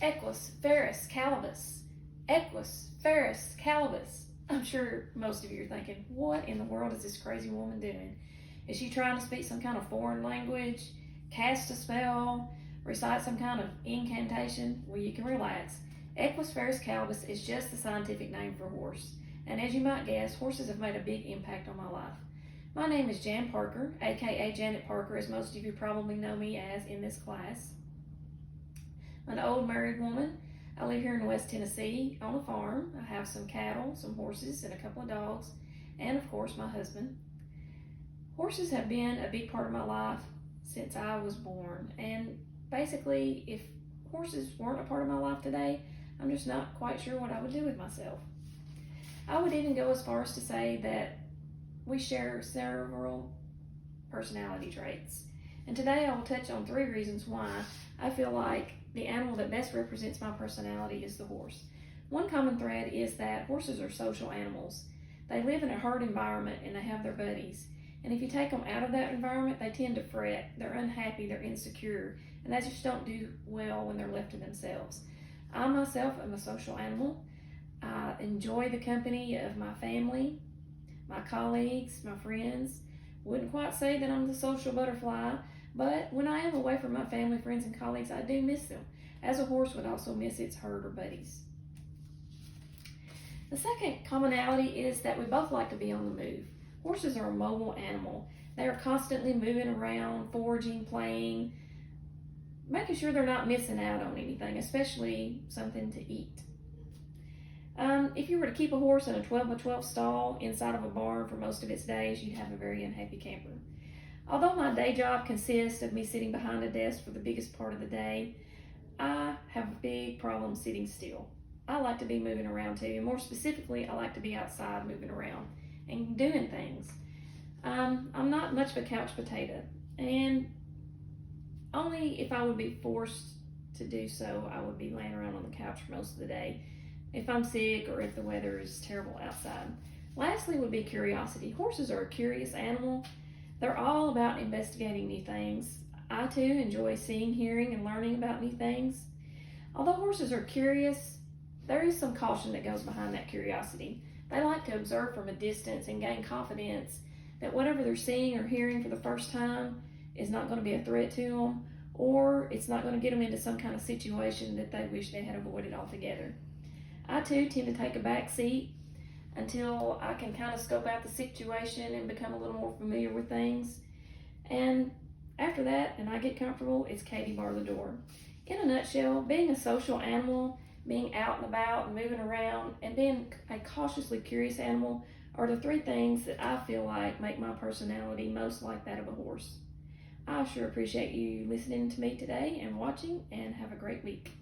Equus ferus calibus. Equus ferus calibus. I'm sure most of you are thinking, what in the world is this crazy woman doing? Is she trying to speak some kind of foreign language, cast a spell, recite some kind of incantation? Well, you can relax. Equus ferus calibus is just the scientific name for horse. And as you might guess, horses have made a big impact on my life. My name is Jan Parker, aka Janet Parker, as most of you probably know me as in this class. I'm an old married woman. I live here in West Tennessee on a farm. I have some cattle, some horses, and a couple of dogs, and of course my husband. Horses have been a big part of my life since I was born, and basically if horses weren't a part of my life today, I'm just not quite sure what I would do with myself. I would even go as far as to say that we share several personality traits. And today I will touch on 3 reasons why I feel like the animal that best represents my personality is the horse. One common thread is that horses are social animals. They live in a herd environment and they have their buddies. And if you take them out of that environment, they tend to fret, they're unhappy, they're insecure, and they just don't do well when they're left to themselves. I myself am a social animal. I enjoy the company of my family, my colleagues, my friends. Wouldn't quite say that I'm the social butterfly, but when I am away from my family, friends, and colleagues, I do miss them, as a horse would also miss its herd or buddies. The second commonality is that we both like to be on the move. Horses are a mobile animal. They are constantly moving around, foraging, playing, making sure they're not missing out on anything, especially something to eat. If you were to keep a horse in a 12-by-12 stall inside of a barn for most of its days, you'd have a very unhappy camper. Although my day job consists of me sitting behind a desk for the biggest part of the day, I have a big problem sitting still. I like to be moving around too, and more specifically, I like to be outside moving around and doing things. I'm not much of a couch potato, and only if I would be forced to do so, I would be laying around on the couch for most of the day, if I'm sick or if the weather is terrible outside. Lastly would be curiosity. Horses are a curious animal. They're all about investigating new things. I too enjoy seeing, hearing, and learning about new things. Although horses are curious, there is some caution that goes behind that curiosity. They like to observe from a distance and gain confidence that whatever they're seeing or hearing for the first time is not going to be a threat to them, or it's not going to get them into some kind of situation that they wish they had avoided altogether. I too tend to take a back seat until I can kind of scope out the situation and become a little more familiar with things. And after that, and I get comfortable, it's Katie bar the door. In a nutshell, being a social animal, being out and about and moving around, and being a cautiously curious animal are the 3 things that I feel like make my personality most like that of a horse. I sure appreciate you listening to me today and watching, and have a great week.